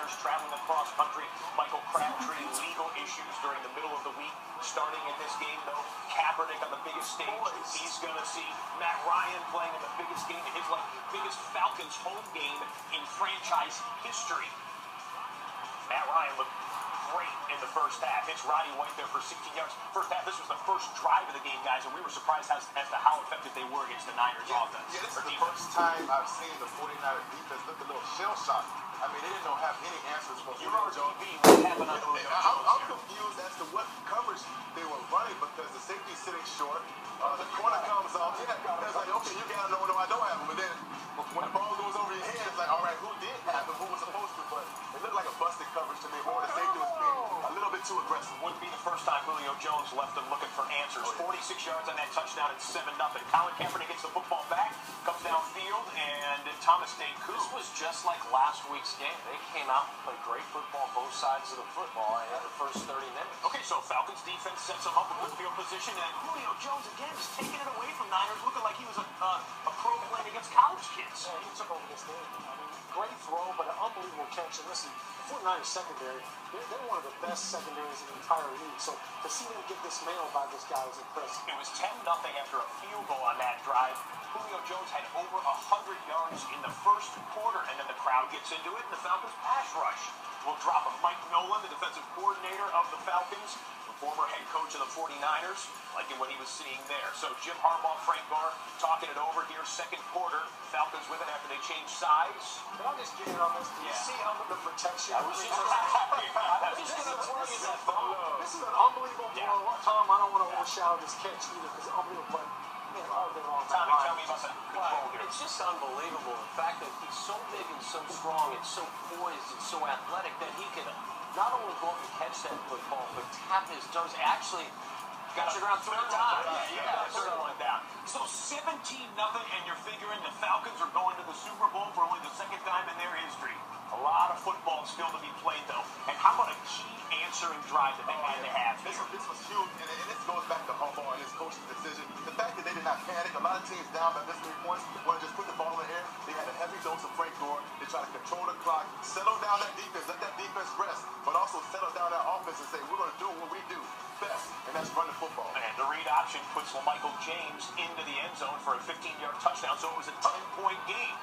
Niners traveling across country. Michael Crabtree, legal issues during the middle of the week. Starting in this game, though, Kaepernick on the biggest stage. He's going to see Matt Ryan playing in the biggest game in his life. Biggest Falcons home game in franchise history. Matt Ryan looked great in the first half. It's Roddy White there for 16 yards. First half, this was the first drive of the game, guys, and we were surprised as to how effective they were against the Niners offense. Yeah, this is the first time I've seen the 49ers defense look a little shell-shocked. I mean, they didn't have any answers for Julio Jones. What happened on Julio Jones? I'm confused as to what coverage they were running because the safety's sitting short. The corner comes off. It's like, okay, you got to know I don't have him. But then when the ball goes over your head, it's like, all right, who did have him? Who was supposed to? But it looked like a busted coverage to me. Or the safety was being a little bit too aggressive. Wouldn't be the first time Julio Jones left them looking for answers. 46 yards on that touchdown at 7-0. Colin Kaepernick gets the football back, comes downfield, and Thomas Daku. This was just like last week's game. They came out and played great football on both sides of the football in the first 30 minutes. Okay, so Falcons defense sets them up in good field position, and Julio Jones again just taking it away from Niners, looking like he was a pro playing against college kids. Yeah, he took over this game. I mean, great throw, but an unbelievable catch. And listen, the 49ers secondary, they're one of the best secondaries in the entire league. So to see them get dismantled by this guy was impressive. It was 10-0 after a field goal on that drive. Julio Jones had over 100 yards in the first quarter, and then the crowd gets into it, and the Falcons pass rush will drop him. Mike Nolan, the defensive coordinator of the Falcons, the former head coach of the 49ers, liking what he was seeing there. So Jim Harbaugh, Frank Gore talking it over here, second quarter. Falcons with it after they change sides. Can I just get in on this? Do you see under the protection? I was just going to tell you that, This is an unbelievable blow. Tom, I don't want to overshadow this catch either because it's unbelievable. But man, Tommy, tell me about the control here. It's just unbelievable. The fact that he's so big and so strong and so poised and so athletic that he can not only go up and catch that football, but tap his toes. Actually, got to the ground 3 times. Yeah, third one down. So 17-0, and you're figuring the Falcons are going to the Super Bowl for only the second time in their history. A lot of football still to be played, though. And how about a key answering drive that they had to have here? This was huge, and this goes back to Harbaugh and his coaching decision. The fact that they did not panic, a lot of teams down by this many points want to just put the ball in the air. They had a heavy dose of Frank Gore. They try to control the clock, settle down that defense, let that defense rest, but also settle down that offense and say, we're going to do what we do best, and that's run the football. And the read option puts Michael James into the end zone for a 15-yard touchdown, so it was a 10-point game.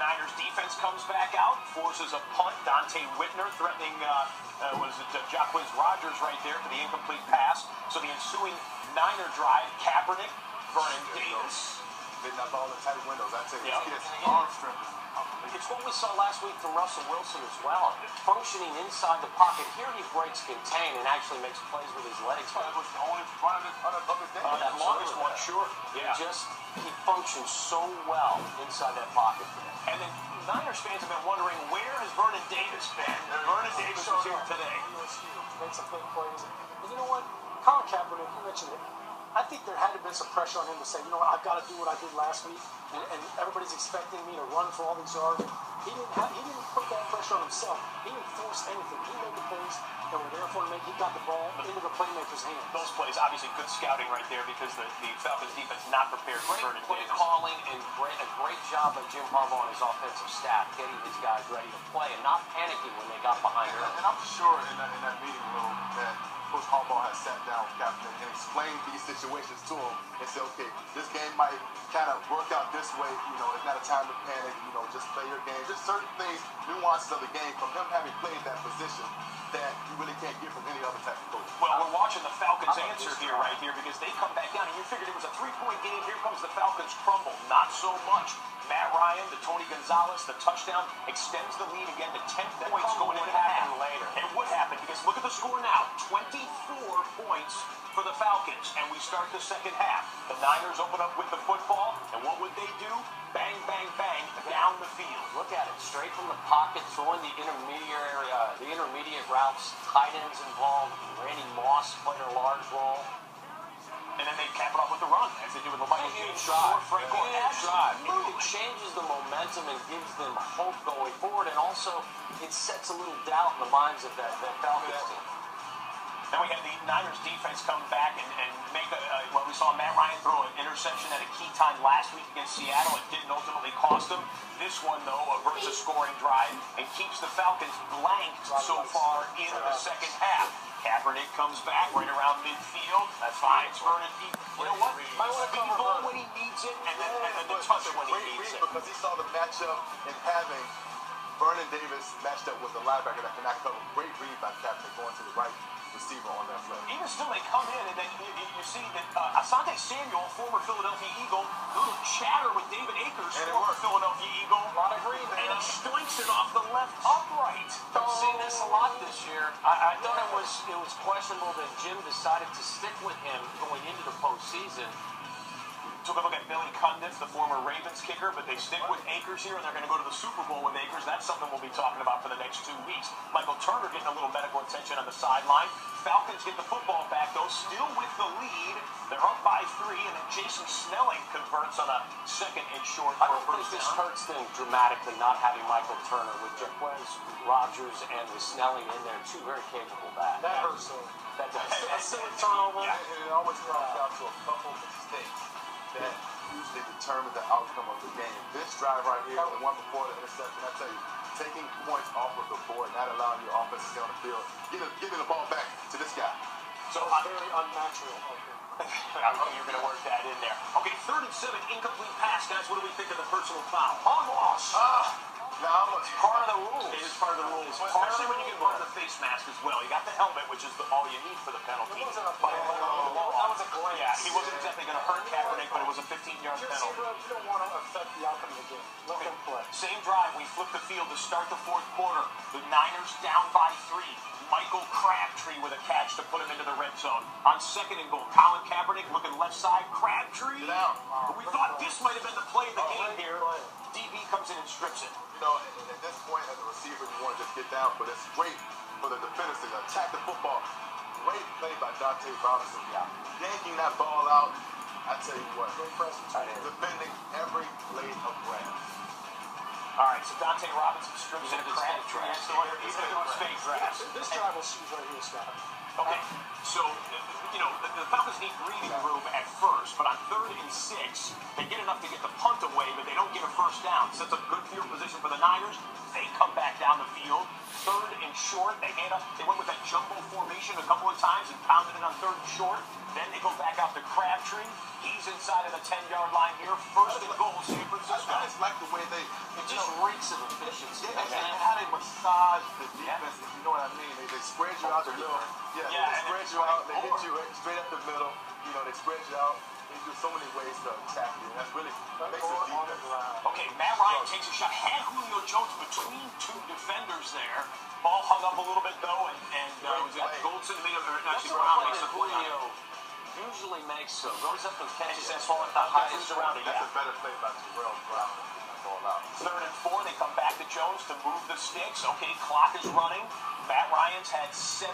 Niners defense comes back out, forces a punt. Dante Whitner threatening, Jacquizz Rodgers right there for the incomplete pass. So the ensuing Niner drive, Kaepernick, Vernon Davis. They knocked all the tight windows. I tell you, Yeah. his arm strength is It's what we saw last week from Russell Wilson as well. Functioning inside the pocket. Here he breaks contain and actually makes plays with his legs. It was the only run of his day. That longest one, sure. Yeah. He functions so well inside that pocket. And then Niners fans have been wondering, where has Vernon Davis been? Vernon Davis is here today. He was huge. Made some big plays. And you know what? Colin Kaepernick, you mentioned it. I think there had to have been some pressure on him to say, you know what, I've got to do what I did last week, and everybody's expecting me to run for all these yards. He didn't put that pressure on himself. He didn't force anything. He made the plays that were there for him. He got the ball into the playmaker's hands. Those plays, obviously good scouting right there because the Falcons defense not prepared for Vernon Great play Davis. calling and a great job by Jim Harbaugh and his offensive staff getting these guys ready to play and not panicking when they got behind early. And I'm sure in that meeting room that Coach Harbaugh has sat down with Kaepernick and explained these situations to him and said, okay, this game might kind of work out this way. You know, it's not a time to panic. You know, just play your game. Just certain things, nuances of the game from him having played that position that you really can't get from any other type of coach. Well, we're watching the Falcons answer here right here because they come back down and you figured it was a 3-point game. Here comes the Falcons crumble. Not so much. Matt Ryan, the Tony Gonzalez, the touchdown extends the lead again to 10 points going into half. Later. It would happen because look at the score now. 24 points for the Falcons. And we start the second half. The Niners open up with the football. And what would they do? Bang, bang, bang, down the field. Look at it, straight from the pocket, throwing the intermediate routes, tight ends involved. Randy Moss played a large role. And then they cap it off with the run, as they do with the Michael James drive. or Frank Gore. It changes the momentum and gives them hope going forward, and also it sets a little doubt in the minds of that Falcons team. Then we had the Niners defense come back and make well, we saw Matt Ryan throw an interception at a key time last week against Seattle. It didn't ultimately cost them. This one, though, averts a scoring drive and keeps the Falcons blanked so far in the second half. Kaepernick comes back right around midfield. Finds Vernon deep. You know what? Might want to cover ball when he needs it, and then the touch when he needs it. Because he saw the matchup in having Vernon Davis matched up with the linebacker that cannot cover. Great read by Kaepernick going to the right receiver on that play. Even still, they come in, and then you see that Asante Samuel, former Philadelphia Eagle, little chatter with David Akers, former Philadelphia Eagle. A lot of green there. And he stoinks it off the left upright. I've seen this a lot this year. I thought it was questionable that Jim decided to stick with him going into the postseason. Took a look at Billy Cundiff, the former Ravens kicker, but they stick with Akers here, and they're going to go to the Super Bowl with Akers. That's something we'll be talking about for the next 2 weeks. Michael Turner getting a little medical attention on the sideline. Falcons get the football back, though, still with the lead. They're up by 3, and then Jason Snelling converts on a second and short for I a don't think first this down. hurts them dramatically not having Michael Turner with Jaquez Rogers and with Snelling in there. Two very capable backs. That hurts. That does. A silly turnover. Yeah. And it always comes down to a couple mistakes that usually determine the outcome of the game. This drive right here, the one before the interception, I tell you, taking points off of the board, not allowing your offense to stay on the field, giving the ball back to this guy. So It's very unnatural. I know you're going to work that in there. Okay, 3rd and 7, incomplete pass, guys. What do we think of the personal foul? Hogwash. Now, It's part of the rules. It is part of the rules, especially when you get part of the face mask as well. You got the helmet, which is all you need for the penalty. It wasn't a ball. That was a glance. Yeah, he wasn't exactly going to hurt Kaepernick, but it was a 15-yard You penalty. don't want to affect the outcome of the game. Let them play. Same drive, we flip the field to start the 4th quarter. The Niners down by 3. Michael Crabtree with a catch to put him into the red zone. On 2nd and goal, Colin Kaepernick looking left side. Crabtree. But we thought this might have been the play of the game here. DB comes in and strips it. You know, at this point, as a receiver, you want to just get down, but it's great for the defenders to attack the football. Great play by Dante Robinson. Yanking that ball out, I tell you what, defending every blade of grass. All right, so Dante Robinson strips it. Crabtree is still under his fake grass. This drive was right here, Scott. Okay, so, you know, the Falcons need breathing room at first, but on 3rd and 6, they get enough to get the punt away, but they don't get a first down. Sets up good field position for the Niners. They come back down the field. 3rd and short, they hand up. They went with that jumbo formation a couple of times and pounded it on 3rd and short. Then they go back out to Crabtree. He's inside of the 10-yard line here. 1st and goal, San Francisco. I just like the way they It just reeks of efficiency. and how they massage the defense, if you know what I mean. They spread you out the middle. They spread you out. They hit you straight up the middle. You know, they spread you out. They do so many ways to attack you. And that's really makes the defense. Okay, Matt Ryan takes a shot. Had Julio Jones between 2 defenders there. Ball hung up a little bit, though, and was it Goldson made it, or That's actually the Brown play makes that the play on it. Julio usually makes, goes up and catches that That's ball at the highest around it, That's yeah. a better play by Terrell Brown. Ball out. 3rd and 4, they come back to Jones to move the sticks. Okay, clock is running. Matt Ryan's had 7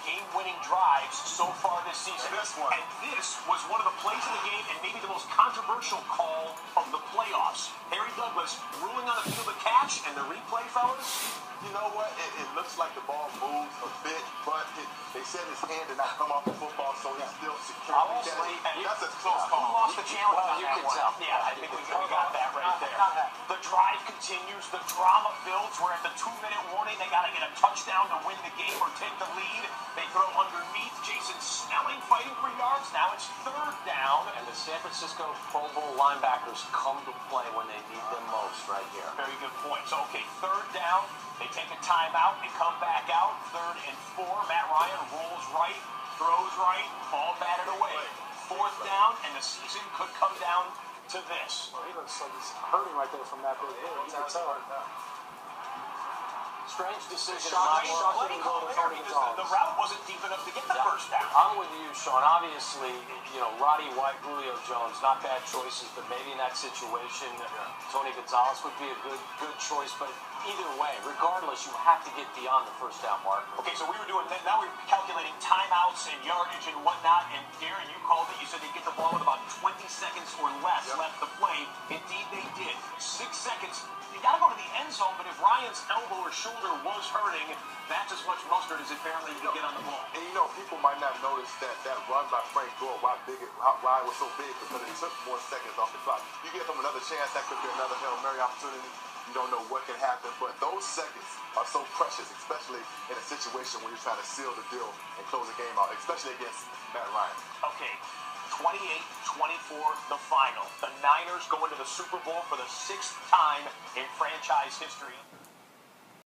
game-winning drives so far this season. And this was one of the plays of the game and maybe the most controversial call of the playoffs. Harry Douglas ruling on the field of catch, and the replay, fellas? You know what? It looks like the ball moves a bit, but they said his hand did not come off the football, so he's still secure. Honestly, That's a close who call. lost the challenge on you that can one? tell. Yeah, I think we got that right there. The drive continues. The drama builds. We're at the 2-minute warning. They got to get a touchdown to win the game or take the lead. They throw underneath. Jason Snelling fighting for yards. Now it's 3rd down. And the San Francisco Pro Bowl linebackers come to play when they need them most right here. Very good point. So, okay, 3rd down. They take a timeout. They come back out. 3rd and 4. Matt Ryan rolls right, throws right, ball batted away. 4th down, and the season could come down to this. Well, he looks like he's hurting right there from that big hit. You can tell. Strange decision. Shocking Shocking play call call to there Tony because Gonzalez. the route wasn't deep enough to get the first down. I'm with you, Sean. Obviously, you know, Roddy White, Julio Jones, not bad choices, but maybe in that situation, Tony Gonzalez would be a good choice. But either way, regardless, you have to get beyond the first down mark. Okay, so we were doing that. Now we're calculating timeouts and yardage and whatnot. And Darren, you called it. You said they'd get the ball with about 20 seconds or less left to play. Indeed, they did. 6 seconds You got to go to the end zone, but if Ryan's elbow or shoulder was hurting, that's as much mustard as apparently you can get on the ball. And people might not notice that run by Frank Gore, why it was so big, because it took more seconds off the clock. You give him another chance, that could be another Hail Mary opportunity. You don't know what can happen, but those seconds are so precious, especially in a situation where you're trying to seal the deal and close the game out, especially against Matt Ryan. Okay, 28-24, the final. The Niners go into the Super Bowl for the 6th time in franchise history.